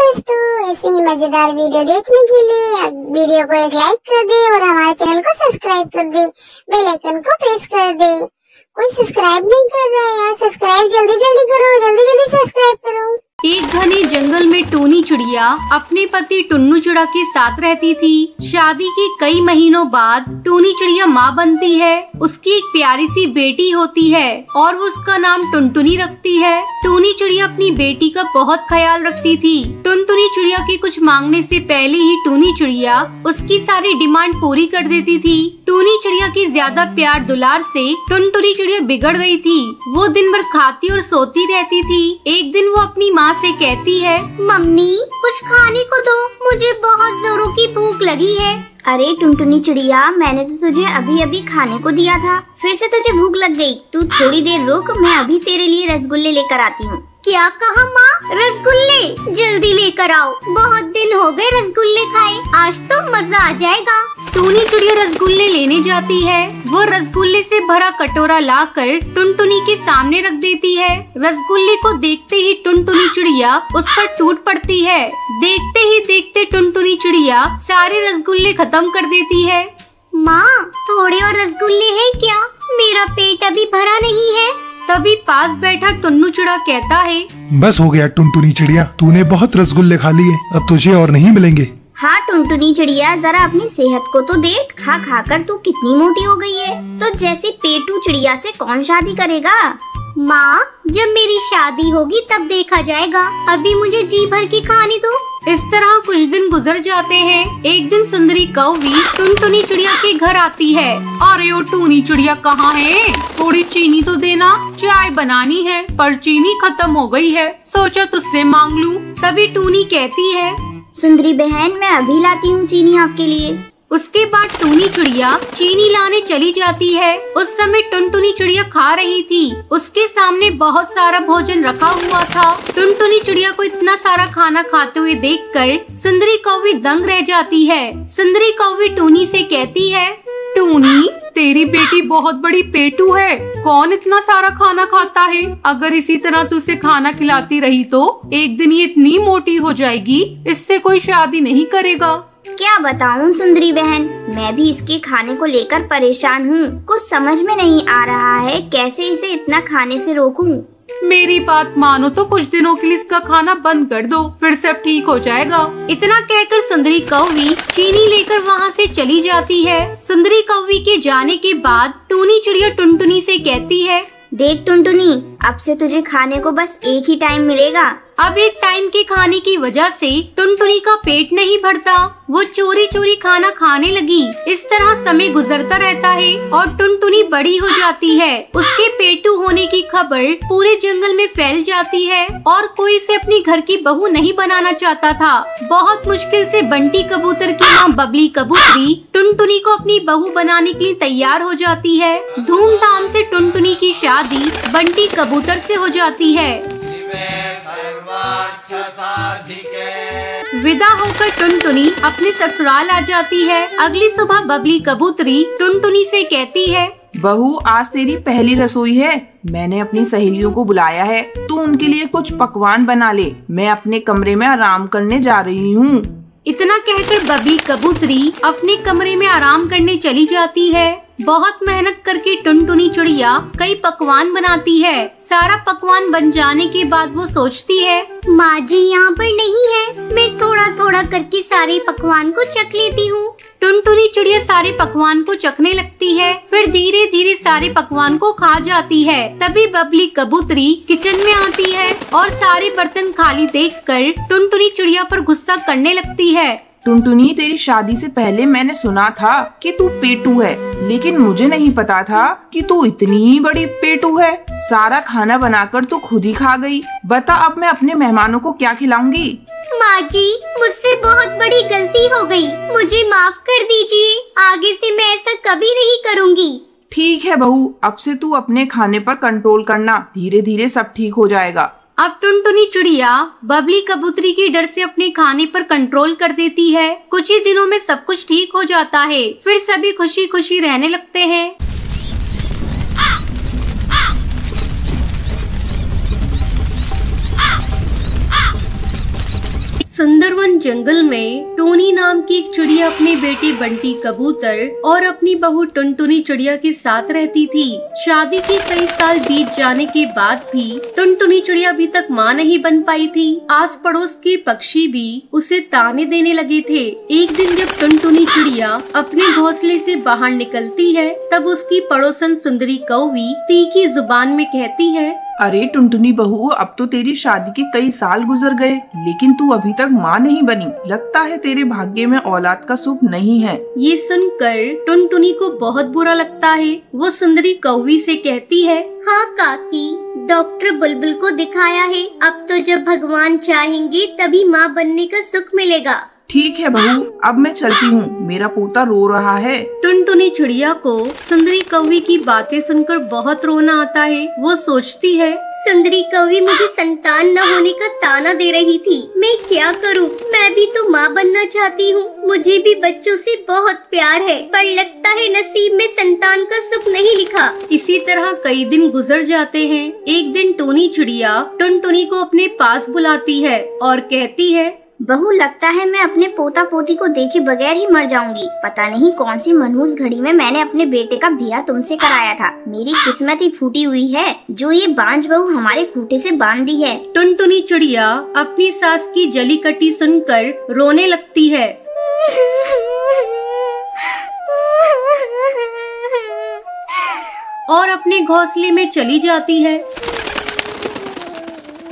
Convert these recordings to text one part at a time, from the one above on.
दोस्तों, ऐसे ही मजेदार वीडियो देखने के लिए वीडियो को एक लाइक कर दे और हमारे चैनल को सब्सक्राइब कर दे, बेल आइकन को प्रेस कर दे। कोई सब्सक्राइब नहीं कर रहा है यार, सब्सक्राइब जल्दी जल्दी करो, जल्दी जल्दी सब्सक्राइब करो। एक घने जंगल में टूनी चिड़िया अपने पति टुन्नू चिड़ा के साथ रहती थी। शादी के कई महीनों बाद टूनी चिड़िया माँ बनती है। उसकी एक प्यारी सी बेटी होती है और वो उसका नाम टुनटुनी रखती है। टूनी चिड़िया अपनी बेटी का बहुत ख्याल रखती थी। टुनटुनी चिड़िया के कुछ मांगने से पहले ही टूनी चिड़िया उसकी सारी डिमांड पूरी कर देती थी। टूनी चिड़िया की ज्यादा प्यार दुलार से टुनटुनी चिड़िया बिगड़ गई थी। वो दिन भर खाती और सोती रहती थी। एक दिन वो अपनी माँ से कहती है, मम्मी कुछ खाने को दो, मुझे बहुत जोरों की भूख लगी है। अरे टुनटुनी चिड़िया, मैंने तो तुझे अभी अभी खाने को दिया था, फिर से तुझे भूख लग गई। तू थोड़ी देर रुक, मैं अभी तेरे लिए रसगुल्ले लेकर आती हूँ। क्या कहा माँ? रसगुल्ले जल्दी लेकर आओ, बहुत दिन हो गए रसगुल्ले खाए, आज तो मजा आ जाएगा। टूनी चिड़िया रसगुल्ले लेने जाती है। वो रसगुल्ले से भरा कटोरा लाकर टुनटुनी के सामने रख देती है। रसगुल्ले को देखते ही टुनटुनी चिड़िया उस पर टूट पड़ती है। देखते ही देखते टुनटुनी चिड़िया सारे रसगुल्ले खत्म कर देती है। माँ थोड़े और रसगुल्ले हैं क्या? मेरा पेट अभी भरा नहीं है। तभी पास बैठा टुन्नू चिड़ा कहता है, बस हो गया टुनटुनी चिड़िया, तूने बहुत रसगुल्ले खा लिए, अब तुझे और नहीं मिलेंगे। हाँ टुनटुनी चिड़िया, जरा अपनी सेहत को तो देख, खा खा कर तू कितनी मोटी हो गई है। तो जैसी पेटू चिड़िया से कौन शादी करेगा? माँ जब मेरी शादी होगी तब देखा जाएगा, अभी मुझे जी भर के खाने दो। इस तरह कुछ दिन गुजर जाते हैं। एक दिन सुंदरी कौवी टुनटुनी चिड़िया के घर आती है। अरे ओ टूनी चिड़िया कहाँ है? थोड़ी चीनी तो देना, चाय बनानी है पर चीनी खत्म हो गई है, सोचा तुझसे मांग लूं। तभी टूनी कहती है, सुंदरी बहन मैं अभी लाती हूँ चीनी आपके लिए। उसके बाद टूनी चिड़िया चीनी लाने चली जाती है। उस समय टुनटुनी चिड़िया खा रही थी। उसके सामने बहुत सारा भोजन रखा हुआ था। टुनटुनी चिड़िया को इतना सारा खाना खाते हुए देखकर सुंदरी कौवी दंग रह जाती है। सुंदरी कौवी टूनी से कहती है, टूनी तेरी बेटी बहुत बड़ी पेटू है, कौन इतना सारा खाना खाता है? अगर इसी तरह तू उसे खाना खिलाती रही तो एक दिन ये इतनी मोटी हो जाएगी, इससे कोई शादी नहीं करेगा। क्या बताऊं सुंदरी बहन, मैं भी इसके खाने को लेकर परेशान हूँ। कुछ समझ में नहीं आ रहा है कैसे इसे इतना खाने से रोकूं। मेरी बात मानो तो कुछ दिनों के लिए इसका खाना बंद कर दो, फिर सब ठीक हो जाएगा। इतना कहकर सुंदरी कौवी चीनी लेकर वहाँ से चली जाती है। सुंदरी कौवी के जाने के बाद टूनी चिड़िया टुनटुनी से कहती है, देख टुनटुनी, अब से तुझे खाने को बस एक ही टाइम मिलेगा। अब एक टाइम के खाने की वजह से टुनटुनी का पेट नहीं भरता। वो चोरी चोरी खाना खाने लगी। इस तरह समय गुजरता रहता है और टुनटुनी बड़ी हो जाती है। उसके पेटू होने की खबर पूरे जंगल में फैल जाती है और कोई इसे अपनी घर की बहू नहीं बनाना चाहता था। बहुत मुश्किल से बंटी कबूतर की माँ बबली कबूतरी टुनटुनी को अपनी बहू बनाने के लिए तैयार हो जाती है। धूमधाम से टुनटुनी की शादी बंटी कबूतर से हो जाती है। विदा होकर टुनटुनी अपने ससुराल आ जाती है। अगली सुबह बबली कबूतरी टुनटुनी से कहती है, बहू आज तेरी पहली रसोई है, मैंने अपनी सहेलियों को बुलाया है, तू उनके लिए कुछ पकवान बना ले, मैं अपने कमरे में आराम करने जा रही हूँ। इतना कहकर बबली कबूतरी अपने कमरे में आराम करने चली जाती है। बहुत मेहनत करके टुनटुनी चिड़िया कई पकवान बनाती है। सारा पकवान बन जाने के बाद वो सोचती है, माँ जी यहाँ पर नहीं है, मैं थोड़ा थोड़ा करके सारे पकवान को चख लेती हूँ। टुनटुनी चिड़िया सारे पकवान को चखने लगती है, फिर धीरे धीरे सारे पकवान को खा जाती है। तभी बबली कबूतरी किचन में आती है और सारे बर्तन खाली देखकर टुनटुनी चिड़िया पर गुस्सा करने लगती है। टुनटुनी तेरी शादी से पहले मैंने सुना था कि तू पेटू है, लेकिन मुझे नहीं पता था कि तू इतनी बड़ी पेटू है। सारा खाना बनाकर तू खुद ही खा गई। बता अब मैं अपने मेहमानों को क्या खिलाऊंगी? माँ जी मुझसे बहुत बड़ी गलती हो गई, मुझे माफ कर दीजिए, आगे से मैं ऐसा कभी नहीं करूँगी। ठीक है बहू, अब से तू अपने खाने पर कंट्रोल करना, धीरे धीरे सब ठीक हो जाएगा। अब टुनटुनी चिड़िया बबली कबूतरी के डर से अपने खाने पर कंट्रोल कर देती है। कुछ ही दिनों में सब कुछ ठीक हो जाता है। फिर सभी खुशी खुशी रहने लगते हैं। सुंदरवन जंगल में टोनी नाम की एक चिड़िया अपने बेटे बंटी कबूतर और अपनी बहू टुनटुनी चिड़िया के साथ रहती थी। शादी के कई साल बीत जाने के बाद भी टुनटुनी चिड़िया अभी तक माँ नहीं बन पाई थी। आस पड़ोस के पक्षी भी उसे ताने देने लगे थे। एक दिन जब टुनटुनी चिड़िया अपने घोंसले से बाहर निकलती है, तब उसकी पड़ोसन सुंदरी कौवी तीखी जुबान में कहती है, अरे टुनटुनी बहू, अब तो तेरी शादी के कई साल गुजर गए, लेकिन तू अभी तक माँ नहीं बनी। लगता है तेरे भाग्य में औलाद का सुख नहीं है। ये सुनकर टुनटुनी को बहुत बुरा लगता है। वो सुंदरी कौवी से कहती है, हाँ काकी, डॉक्टर बुलबुल को दिखाया है। अब तो जब भगवान चाहेंगे तभी माँ बनने का सुख मिलेगा। ठीक है बहू, अब मैं चलती हूँ, मेरा पोता रो रहा है। टुनटुनी चिड़िया को सुंदरी कौवी की बातें सुनकर बहुत रोना आता है। वो सोचती है, सुंदरी कौवी मुझे संतान न होने का ताना दे रही थी, मैं क्या करूं? मैं भी तो माँ बनना चाहती हूँ। मुझे भी बच्चों से बहुत प्यार है, पर लगता है नसीब में संतान का सुख नहीं लिखा। इसी तरह कई दिन गुजर जाते हैं। एक दिन टोनी चिड़िया टुनटुनी को अपने पास बुलाती है और कहती है, बहू, लगता है मैं अपने पोता पोती को देखे बगैर ही मर जाऊंगी। पता नहीं कौन सी मनहूस घड़ी में मैंने अपने बेटे का ब्याह तुमसे कराया था। मेरी किस्मत ही फूटी हुई है जो ये बांझ बहू हमारे खूंटे से बांध दी है। टुनटुनी चिड़िया अपनी सास की जली कटी सुनकर रोने लगती है। और अपने घोंसले में चली जाती है।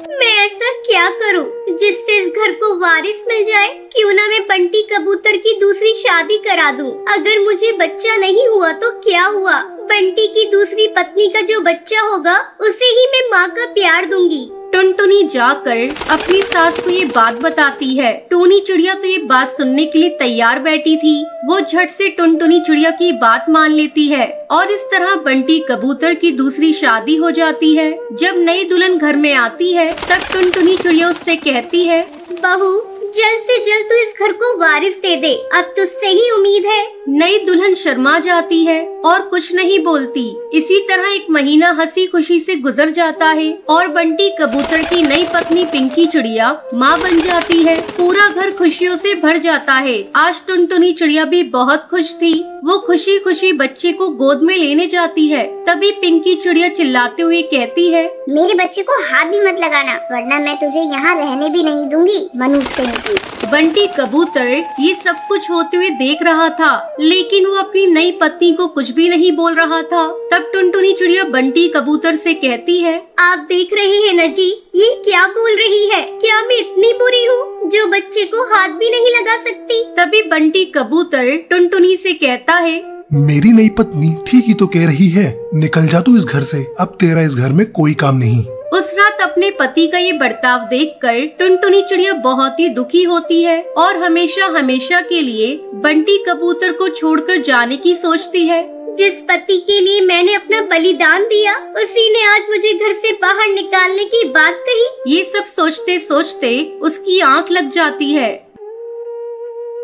मैं ऐसा क्या करूं जिससे इस घर को वारिस मिल जाए? क्यों ना मैं बंटी कबूतर की दूसरी शादी करा दूं। अगर मुझे बच्चा नहीं हुआ तो क्या हुआ? बंटी की दूसरी पत्नी का जो बच्चा होगा उसे ही मैं माँ का प्यार दूंगी। टुनटुनी जाकर अपनी सास को ये बात बताती है। टोनी चिड़िया तो ये बात सुनने के लिए तैयार बैठी थी। वो झट से टुनटुनी चिड़िया की बात मान लेती है और इस तरह बंटी कबूतर की दूसरी शादी हो जाती है। जब नई दुल्हन घर में आती है, तब टुनटुनी चिड़िया उससे कहती है, बहू, जल्द से जल्द तू इस घर को वारिस दे दे, अब तुझसे ही उम्मीद है। नई दुल्हन शर्मा जाती है और कुछ नहीं बोलती। इसी तरह एक महीना हंसी खुशी से गुजर जाता है और बंटी कबूतर की नई पत्नी पिंकी चिड़िया माँ बन जाती है। पूरा घर खुशियों से भर जाता है। आज टुनटुनी चिड़िया भी बहुत खुश थी। वो खुशी खुशी बच्चे को गोद में लेने जाती है। तभी पिंकी चिड़िया चिल्लाते हुए कहती है, मेरे बच्चे को हाथ भी मत लगाना, वरना मैं तुझे यहाँ रहने भी नहीं दूंगी, मनूस कहीं की। बंटी कबूतर ये सब कुछ होते हुए देख रहा था, लेकिन वो अपनी नई पत्नी को कुछ भी नहीं बोल रहा था। तब टुनटुनी चिड़िया बंटी कबूतर से कहती है, आप देख रहे हैं न जी, ये क्या बोल रही है? क्या मैं इतनी बुरी हूँ जो बच्चे को हाथ भी नहीं लगा सकती? तभी बंटी कबूतर टुनटुनी से कहता है, मेरी नई पत्नी ठीक ही तो कह रही है, निकल जा तू इस घर से, अब तेरा इस घर में कोई काम नहीं। उस रात अपने पति का ये बर्ताव देखकर टुनटुनी चिड़िया बहुत ही दुखी होती है और हमेशा हमेशा के लिए बंटी कबूतर को छोड़कर जाने की सोचती है। जिस पति के लिए मैंने अपना बलिदान दिया, उसी ने आज मुझे घर से बाहर निकालने की बात कही। ये सब सोचते सोचते उसकी आंख लग जाती है।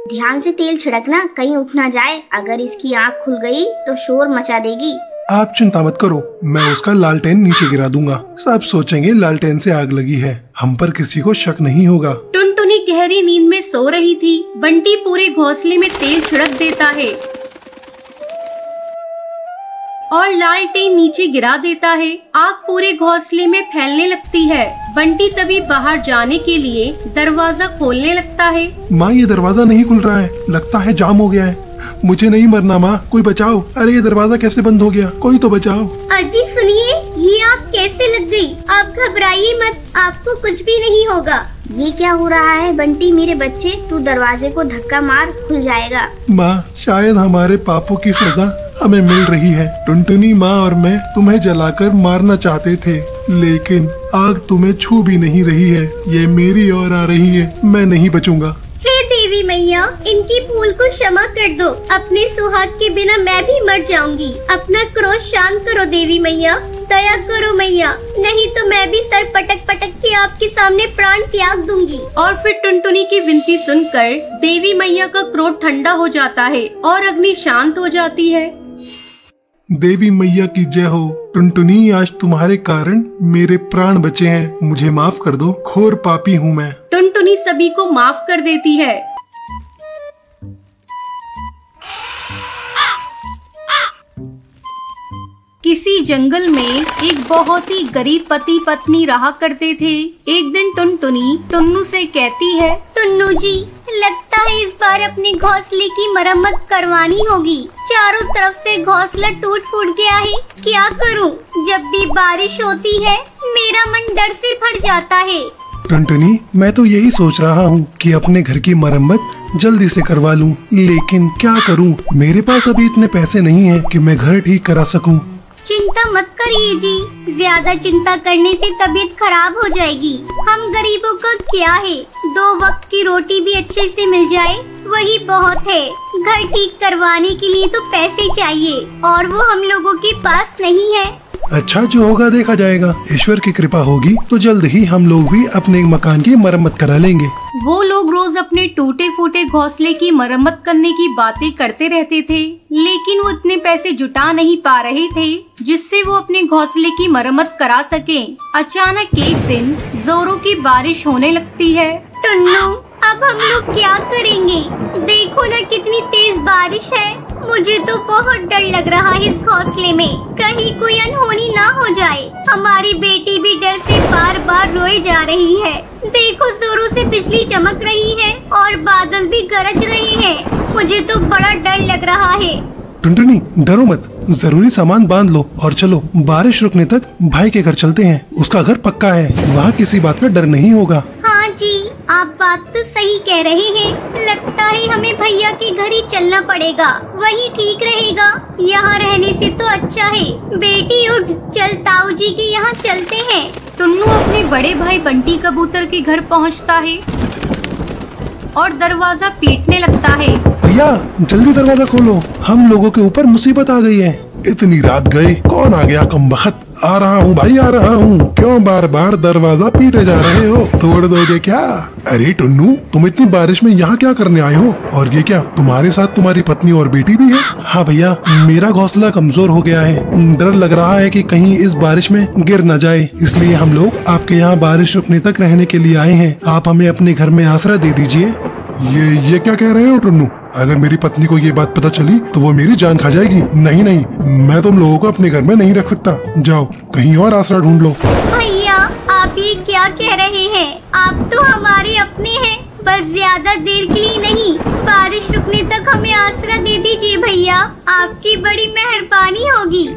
ध्यान से तेल छिड़कना, कहीं उठ ना जाए। अगर इसकी आंख खुल गई तो शोर मचा देगी। आप चिंता मत करो, मैं उसका लालटेन नीचे गिरा दूंगा। सब सोचेंगे लालटेन से आग लगी है, हम पर किसी को शक नहीं होगा। टुनटुनी गहरी नींद में सो रही थी। बंटी पूरे घोंसले में तेल छिड़क देता है और लालटेन नीचे गिरा देता है। आग पूरे घोंसले में फैलने लगती है। बंटी तभी बाहर जाने के लिए दरवाजा खोलने लगता है। माँ, ये दरवाजा नहीं खुल रहा है, लगता है जाम हो गया है। मुझे नहीं मरना माँ, कोई बचाओ। अरे ये दरवाजा कैसे बंद हो गया, कोई तो बचाओ। अजी सुनिए, ये आग कैसे लग गई? आप घबराइए मत, आपको कुछ भी नहीं होगा। ये क्या हो रहा है बंटी मेरे बच्चे? तू दरवाजे को धक्का मार, खुल जाएगा। माँ, शायद हमारे पापों की सजा हमें मिल रही है। टुनटुनी माँ और मैं तुम्हें जलाकर मारना चाहते थे, लेकिन आग तुम्हें छू भी नहीं रही है। ये मेरी ओर आ रही है, मैं नहीं बचूंगा। हे देवी मैया, इनकी भूल को क्षमा कर दो। अपने सुहाग के बिना मैं भी मर जाऊंगी। अपना क्रोध शांत करो देवी मैया, दया करो मैया, नहीं तो मैं भी सर पटक पटक के आपके सामने प्राण त्याग दूंगी। और फिर टुनटुनी की विनती सुनकर देवी मैया का क्रोध ठंडा हो जाता है और अग्नि शांत हो जाती है। देवी मैया की जय हो। टुनटुनी, आज तुम्हारे कारण मेरे प्राण बचे हैं, मुझे माफ कर दो, घोर पापी हूँ मैं। टुनटुनी सभी को माफ कर देती है। किसी जंगल में एक बहुत ही गरीब पति पत्नी रहा करते थे। एक दिन टुनटुनी टुन्नू से कहती है, टुन्नू जी, लगता है इस बार अपने घोंसले की मरम्मत करवानी होगी। चारों तरफ से घोंसला टूट फूट गया है, क्या करूं? जब भी बारिश होती है मेरा मन डर से फट जाता है। टुनटुनी, मैं तो यही सोच रहा हूँ कि अपने घर की मरम्मत जल्दी से करवा लूँ, लेकिन क्या करूँ? मेरे पास अभी इतने पैसे नहीं हैं कि मैं घर ठीक करा सकूँ। चिंता मत करिए जी, ज्यादा चिंता करने से तबीयत खराब हो जाएगी। हम गरीबों का क्या है, 2 वक्त की रोटी भी अच्छे से मिल जाए वही बहुत है। घर ठीक करवाने के लिए तो पैसे चाहिए और वो हम लोगों के पास नहीं है। अच्छा, जो होगा देखा जाएगा। ईश्वर की कृपा होगी तो जल्द ही हम लोग भी अपने मकान की मरम्मत करा लेंगे। वो लोग रोज अपने टूटे फूटे घोंसले की मरम्मत करने की बातें करते रहते थे, लेकिन वो इतने पैसे जुटा नहीं पा रहे थे जिससे वो अपने घोंसले की मरम्मत करा सकें। अचानक एक दिन जोरों की बारिश होने लगती है। टुन्नू, अब हम लोग क्या करेंगे? देखो ना कितनी तेज बारिश है। मुझे तो बहुत डर लग रहा है इस घोंसले में, कहीं कोई अनहोनी ना हो जाए। हमारी बेटी भी डर से बार बार रोए जा रही है। देखो, जोरों से बिजली चमक रही है और बादल भी गरज रहे हैं। मुझे तो बड़ा डर लग रहा है। टुनटुनी, डरो मत, जरूरी सामान बांध लो और चलो, बारिश रुकने तक भाई के घर चलते हैं। उसका घर पक्का है, वहाँ किसी बात का डर नहीं होगा। हाँ जी, आप बात तो सही कह रहे हैं। लगता है हमें भैया के घर ही चलना पड़ेगा, वही ठीक रहेगा। यहाँ रहने से तो अच्छा है। बेटी उठ, चल ताऊ जी के यहाँ चलते हैं। टुन्नू अपने बड़े भाई बंटी कबूतर के घर पहुँचता है और दरवाजा पीटने लगता है। भैया, जल्दी दरवाजा खोलो, हम लोगों के ऊपर मुसीबत आ गई है। इतनी रात गए, कौन आ गया कमबख्त? आ रहा हूँ भाई, आ रहा हूँ। क्यों बार बार दरवाजा पीटे जा रहे हो? तोड़ दोगे क्या? अरे टुन्नू, तुम इतनी बारिश में यहाँ क्या करने आए हो? और ये क्या, तुम्हारे साथ तुम्हारी पत्नी और बेटी भी है? हाँ भैया, मेरा घोंसला कमजोर हो गया है, डर लग रहा है कि कहीं इस बारिश में गिर न जाए, इसलिए हम लोग आपके यहाँ बारिश रुकने तक रहने के लिए आए हैं। आप हमें अपने घर में आसरा दे दीजिए। ये क्या कह रहे हो टुन्नू? अगर मेरी पत्नी को ये बात पता चली तो वो मेरी जान खा जाएगी। नहीं नहीं, मैं तुम लोगों को अपने घर में नहीं रख सकता। जाओ, कहीं और आसरा ढूंढ लो। भैया, आप ये क्या कह रहे हैं? आप तो हमारे अपने हैं, बस ज्यादा देर के लिए नहीं, बारिश रुकने तक हमें आसरा दे दीजिए भैया, आपकी बड़ी मेहरबानी होगी।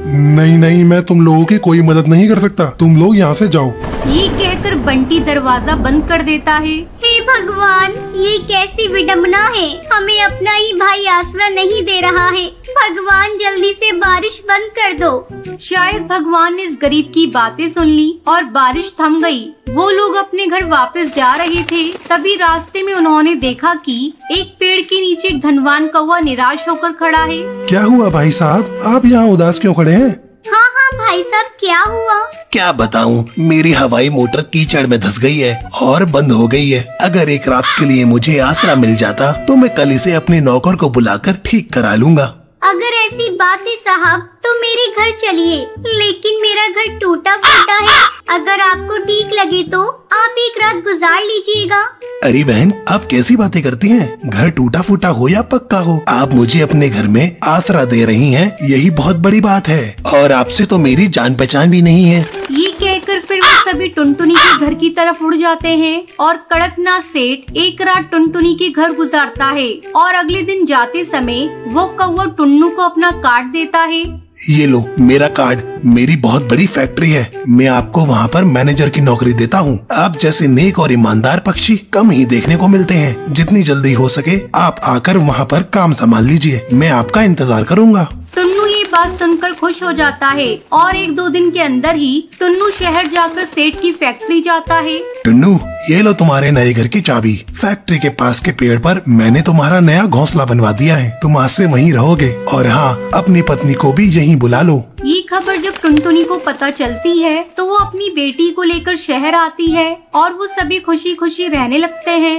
नहीं नहीं, मैं तुम लोगों की कोई मदद नहीं कर सकता, तुम लोग यहाँ से जाओ। ये कहकर बंटी दरवाजा बंद कर देता है। हे भगवान, ये कैसी विडम्बना है, हमें अपना ही भाई आसरा नहीं दे रहा है। भगवान, जल्दी से बारिश बंद कर दो। शायद भगवान ने इस गरीब की बातें सुन ली और बारिश थम गई। वो लोग अपने घर वापस जा रहे थे, तभी रास्ते में उन्होंने देखा कि एक पेड़ के नीचे एक धनवान कौवा निराश होकर खड़ा है। क्या हुआ भाई साहब, आप यहाँ उदास क्यों खड़े हैं? हाँ हाँ भाई साहब, क्या हुआ? क्या बताऊं, मेरी हवाई मोटर कीचड़ में धंस गई है और बंद हो गई है। अगर एक रात के लिए मुझे आसरा मिल जाता तो मैं कल इसे अपने नौकर को बुलाकर ठीक करा लूंगा। अगर ऐसी बात है साहब तो मेरे घर चलिए, लेकिन मेरा घर टूटा फूटा है। अगर आपको ठीक लगे तो आप एक रात गुजार लीजिएगा। अरे बहन, आप कैसी बातें करती हैं? घर टूटा फूटा हो या पक्का हो, आप मुझे अपने घर में आसरा दे रही हैं, यही बहुत बड़ी बात है। और आपसे तो मेरी जान पहचान भी नहीं है। ये कहकर फिर वो सभी टुनटुनी के घर की तरफ उड़ जाते हैं और कड़कनाथ सेठ एक रात टुनटुनी के घर गुजारता है और अगले दिन जाते समय वो कौवा टुन्नू को अपना कार्ड देता है। ये लो मेरा कार्ड, मेरी बहुत बड़ी फैक्ट्री है, मैं आपको वहाँ पर मैनेजर की नौकरी देता हूँ। आप जैसे नेक और ईमानदार पक्षी कम ही देखने को मिलते हैं। जितनी जल्दी हो सके आप आकर वहाँ पर काम संभाल लीजिए, मैं आपका इंतजार करूँगा। टुन्नू ये बात सुनकर खुश हो जाता है और 1-2 दिन के अंदर ही टुन्नू शहर जाकर सेठ की फैक्ट्री जाता है। टुन्नू, ये लो तुम्हारे नए घर की चाबी। फैक्ट्री के पास के पेड़ पर मैंने तुम्हारा नया घोंसला बनवा दिया है, तुम आज से वहीं रहोगे। और हाँ, अपनी पत्नी को भी यहीं बुला लो। ये खबर जब टुनटुनी को पता चलती है तो वो अपनी बेटी को लेकर शहर आती है और वो सभी खुशी खुशी रहने लगते हैं।